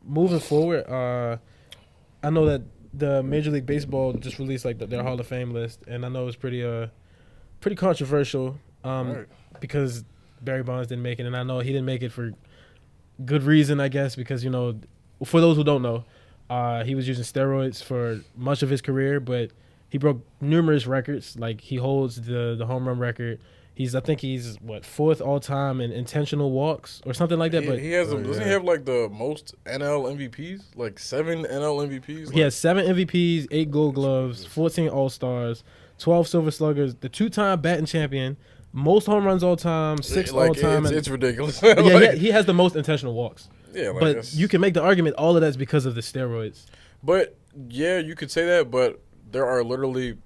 moving forward, I know that the Major League Baseball just released like their Hall of Fame list, and I know it was pretty controversial Right. because Barry Bonds didn't make it, and I know he didn't make it for good reason, I guess, because for those who don't know, he was using steroids for much of his career, but he broke numerous records. Like he holds the home run record. I think he's fourth all time in intentional walks or something like that. But He has doesn't he have like the most NL MVPs? Like 7 NL MVPs? he has 7 MVPs, 8 Gold Gloves, 14 All Stars, 12 Silver Sluggers, the 2-time batting champion, most home runs all time, 6 all time. It's ridiculous. Yeah, he has the most intentional walks. Yeah, like But you can make the argument all of that's because of the steroids. But yeah, you could say that, but there are literally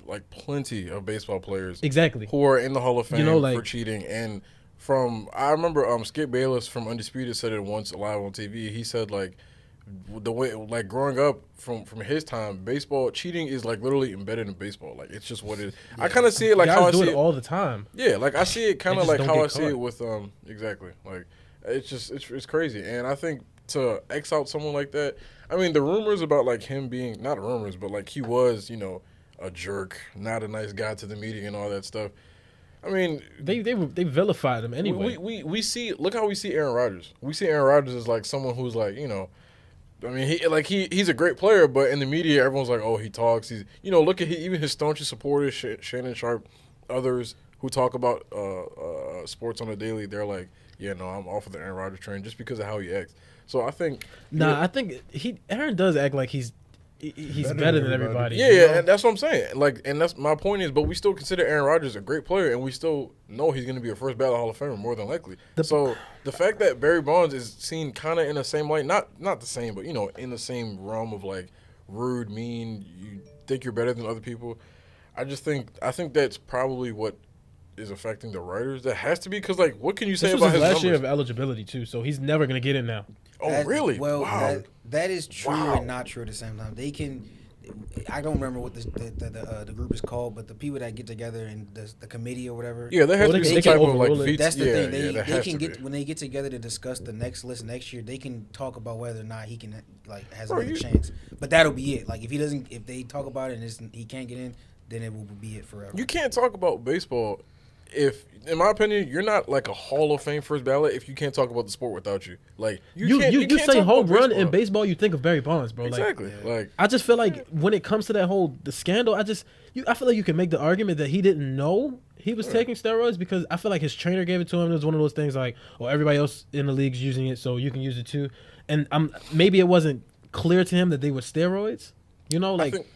like plenty of baseball players Exactly. who are in the Hall of Fame like, for cheating. And I remember Skip Bayless from Undisputed said it once live on TV. He said like the way like growing up from his time, baseball cheating is like literally embedded in baseball. Like it's just what it is. Yeah. I kind of see it like guys how I do see it all the time. Yeah, like I see it kind of like how I see caught. it with exactly like it's crazy. And I think to X out someone like that, I mean the rumors about like him being not rumors, but like he was a jerk, not a nice guy to the media and all that stuff. I mean, they vilified him anyway. We see look how we see Aaron Rodgers. We see Aaron Rodgers as like someone who's like I mean he's a great player, but in the media everyone's like, oh, he talks. He's look at even his staunchest supporters, Shannon Sharp, others who talk about sports on a daily. They're like, yeah, no, I'm off of the Aaron Rodgers train just because of how he acts. So I think I think Aaron does act like he's better than everybody. Yeah, and that's what I'm saying. Like, and that's my point is, but we still consider Aaron Rodgers a great player, and we still know he's going to be a first ballot Hall of Famer more than likely. So the fact that Barry Bonds is seen kind of in the same light, not the same, but in the same realm of like rude, mean, you think you're better than other people. I think that's probably what is affecting the writers. That has to be because like, what can you say this was about his last numbers? year of eligibility too? So he's never going to get in now. Oh, really? Well, wow. that is true and not true at the same time. They can. I don't remember what the group is called, but the people that get together and the committee or whatever. Yeah, there has to be some type of like veto. That's the thing. They can get when they get together to discuss the next list next year. They can talk about whether or not he can has another chance. But that'll be it. Like if they talk about it and he can't get in, then it will be it forever. You can't talk about baseball if, in my opinion, you're not like a Hall of Fame first ballot if you can't talk about the sport without you. Like you can't say talk home about run baseball. in baseball, you think of Barry Bonds, bro. Exactly. Like I just feel like when it comes to that the scandal, I feel like you can make the argument that he didn't know he was taking steroids because I feel like his trainer gave it to him. It was one of those things like, oh, everybody else in the league's using it, so you can use it too. And maybe it wasn't clear to him that they were steroids. I think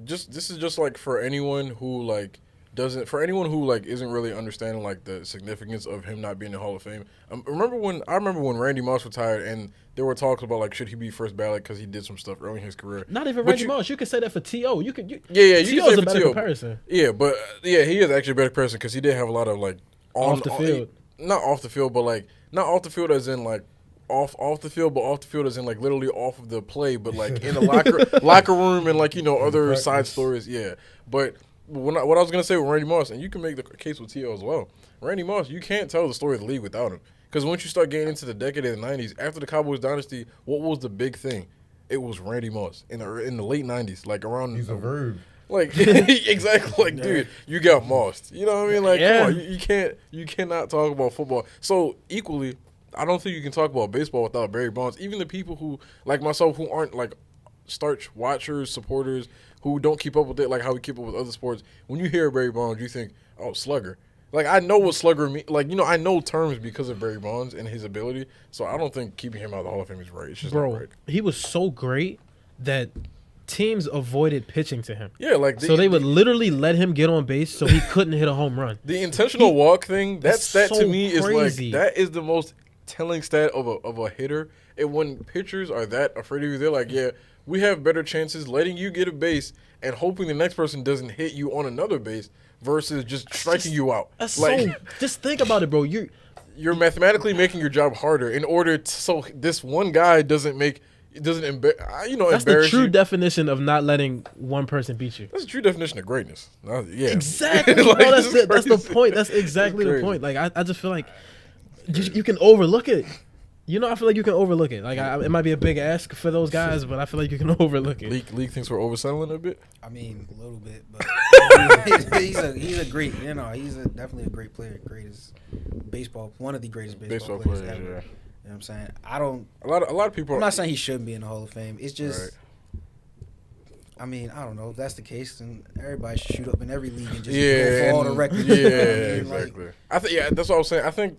this is just like for anyone who like isn't really understanding like the significance of him not being in the Hall of Fame. I remember when Randy Moss retired and there were talks about like should he be first ballot because he did some stuff early in his career. Not even Randy Moss. You could say that for T.O. You can T.O.'s say a for better T.O. comparison. Yeah, but he is actually a better person because he did have a lot of like off the field. Not off the field, but like not off the field as in like off the field, but off the field as in like literally off of the play, but like in the locker room and like other side stories. Yeah, but. What I was going to say with Randy Moss, and you can make the case with T.O. as well. Randy Moss, you can't tell the story of the league without him. Because once you start getting into the decade of the 90s, after the Cowboys dynasty, what was the big thing? It was Randy Moss in the late 90s, like around. He's a verb. Like exactly, like dude, you got mossed. You know what I mean? Like, come on, you cannot talk about football. So equally, I don't think you can talk about baseball without Barry Bonds. Even the people who like myself who aren't like starch watchers, supporters who don't keep up with it like how we keep up with other sports. When you hear Barry Bonds, you think, oh, slugger. Like, I know what slugger means. Like, I know terms because of Barry Bonds and his ability. So I don't think keeping him out of the Hall of Fame is right. It's just not right. He was so great that teams avoided pitching to him. Yeah, like they would literally let him get on base so he couldn't hit a home run. The intentional walk thing, that so to me crazy. is like that is the most telling stat of a hitter. And when pitchers are that afraid of you, they're like, yeah, we have better chances letting you get a base and hoping the next person doesn't hit you on another base versus just striking you out. That's like, just think about it, bro. You're mathematically making your job harder in order so this one guy doesn't embarrass That's the true definition of not letting one person beat you. That's the true definition of greatness. Yeah, exactly. Like, bro, that's the point. That's exactly the point. Like I just feel like you can overlook it. I feel like you can overlook it. Like, it might be a big ask for those guys, but I feel like you can overlook it. League thinks we're overselling a bit. I mean, a little bit, but he's a great. He's definitely a great player. One of the greatest baseball players ever. Yeah. You know what I'm saying? A lot of people. I'm not saying he shouldn't be in the Hall of Fame. It's just. Right. I mean, I don't know if that's the case, then everybody should shoot up in every league and just go for all the records. Yeah, exactly. That's what I was saying.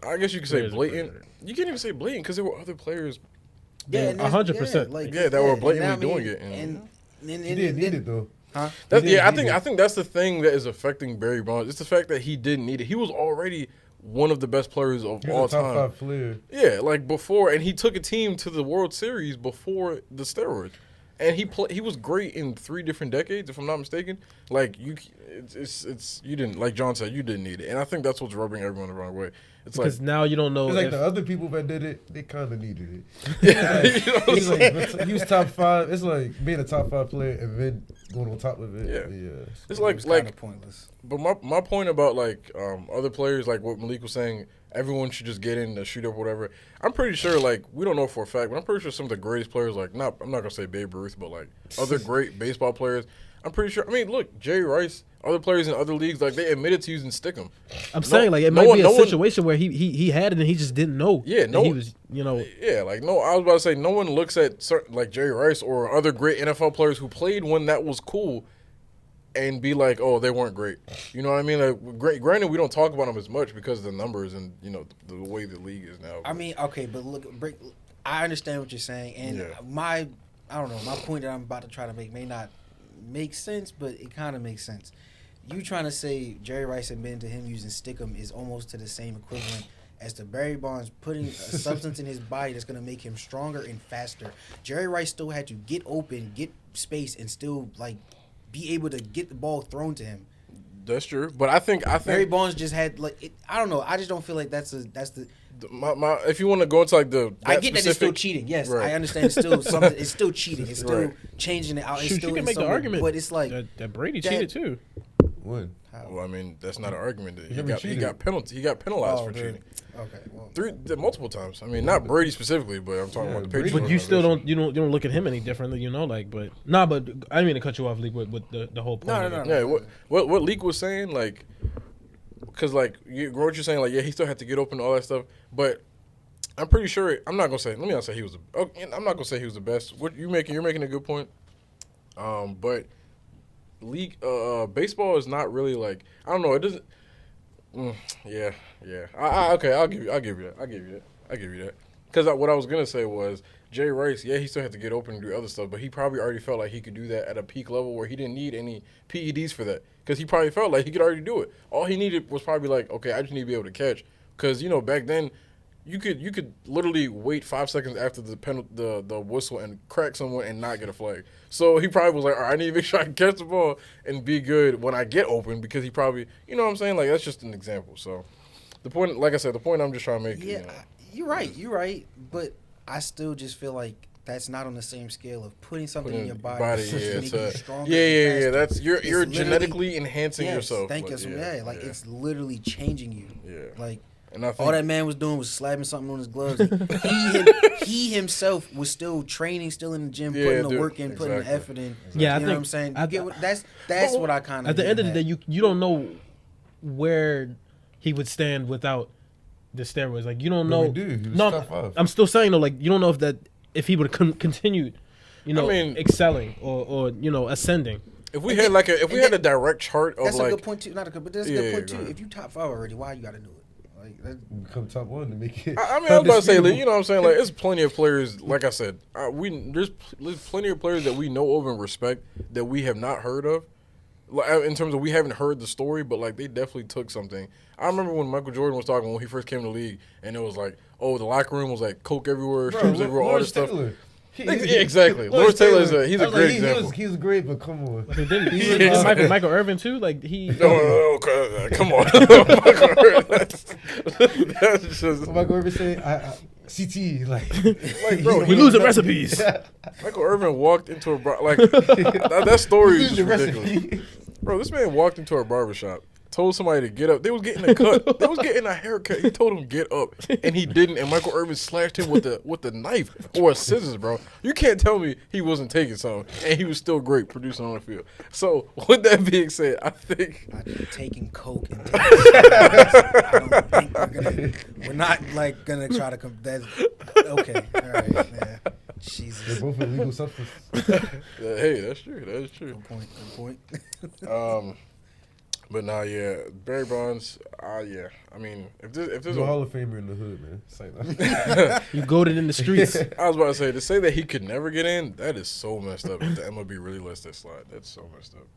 I guess you could say blatant. You can't even say blatant because there were other players. Yeah, 100%. That were blatantly doing it. And he didn't need it though. Huh? I think that's the thing that is affecting Barry Bonds. It's the fact that he didn't need it. He was already one of the best players of all time. Top 5 player. Yeah, like before, and he took a team to the World Series before the steroids. And he was great in 3 different decades, if I'm not mistaken. Like you didn't, like John said, you didn't need it, and I think that's what's rubbing everyone the wrong way. It's because now you don't know. It's like the other people that did it, they kind of needed it. He was top 5. It's like being a top 5 player and then going on top of it. Yeah. It's like pointless. But my point about like other players, like what Malik was saying, everyone should just get in the shoot up, whatever. I'm pretty sure, like, we don't know for a fact, but I'm pretty sure some of the greatest players, like, I'm not gonna say Babe Ruth, but like other great baseball players, I'm pretty sure. I mean, look, Jerry Rice, other players in other leagues, like they admitted to using stickum. I'm saying like it might be a situation where he had it and he just didn't know. Yeah, he was, Yeah, like I was about to say, no one looks at certain, like Jerry Rice or other great NFL players who played when that was cool, and be like, oh, they weren't great. You know what I mean? Like, granted, we don't talk about them as much because of the numbers and the way the league is now. I mean, okay, but look, I understand what you're saying, and my point that I'm about to try to make may not make sense, but it kind of makes sense. You trying to say Jerry Rice admitting to him using stickum is almost to the same equivalent as to Barry Bonds putting a substance in his body that's going to make him stronger and faster. Jerry Rice still had to get open, get space, and still like be able to get the ball thrown to him. That's true, but I think Barry Bonds just had I don't know. I just don't feel like that's the. If you want to go into like I get that it's still cheating. Yes, right. I understand it's still something. It's still cheating. It's still changing it out. It's still you can make the argument, but it's like that Brady cheated too. When? Well, I mean, that's not an argument. He got penalized for cheating. Okay, well, multiple times. I mean, not Brady specifically, but I'm talking about the Patriots. But you still don't look at him any differently, but I didn't mean to cut you off, Leak, with the whole point. No. Yeah, what Leak was saying, like, because like what you're saying, like, yeah, he still had to get open and all that stuff, but I'm pretty sure. I'm not gonna say. Let me not say he was. I'm not gonna say he was the best. You're making a good point. But league baseball is not really like, I don't know, it doesn't yeah. Okay, I'll give you that because what I was gonna say was Jay Rice, he still had to get open and do other stuff, but he probably already felt like he could do that at a peak level where he didn't need any PEDs for that, because he probably felt like he could already do it. All he needed was probably like, okay, I just need to be able to catch, because back then you could literally wait 5 seconds after the whistle and crack someone and not get a flag. So he probably was like, all right, I need to make sure I can catch the ball and be good when I get open, because he probably, you know what I'm saying? Like, that's just an example. So the point, like I said, the point I'm just trying to make. Yeah, you're right. But I still just feel like that's not on the same scale of putting something in your body to make you stronger. Yeah. That's you're genetically enhancing yourself. Thank you. It's literally changing you. Yeah. Like, and I think all that man was doing was slapping something on his gloves. he himself was still training, still in the gym, putting the work in, putting the effort in. Yeah, I think what I'm saying. That's what I kind of. At the end of the day, you don't know where he would stand without the steroids. Like, you don't know. I'm still saying though, like, you don't know if he would have continued, excelling or ascending. If we had a direct chart of that's like, a good point too. Not a good, but that's a good point too. If you top 5 already, why you got to do it? Become top 1 to make it. I mean, I was about to say, you know what I'm saying? Like, there's plenty of players, like I said, there's plenty of players that we know of and respect that we have not heard of. In terms of we haven't heard the story, but like they definitely took something. I remember when Michael Jordan was talking when he first came to the league, and it was like, oh, the locker room was like coke everywhere, shrooms everywhere, all this stuff. Exactly. Lawrence Taylor he's a great example. He's great, but come on. Michael Irvin too. Like he. No, come on. That's just. Michael Irvin said, CTE, like bro, we losing recipes. Michael Irvin walked into a that story is ridiculous. Bro, this man walked into a barbershop, told somebody to get up. They was getting a cut. They was getting a haircut. He told him get up, and he didn't. And Michael Irvin slashed him with the knife or a scissors, bro. You can't tell me he wasn't taking something, and he was still great producing on the field. So with that being said, I think taking coke and taking I don't think we're not like gonna try to that's okay. All right, man. Jesus. They're both illegal substances. hey, that's true. That is true. Good point. But nah, yeah, Barry Bonds. Yeah, I mean, if there's He's a Hall of Famer in the hood, man. Say that. You goaded in the streets. I was about to say that he could never get in. That is so messed up. If the MLB really lets that slide, that's so messed up.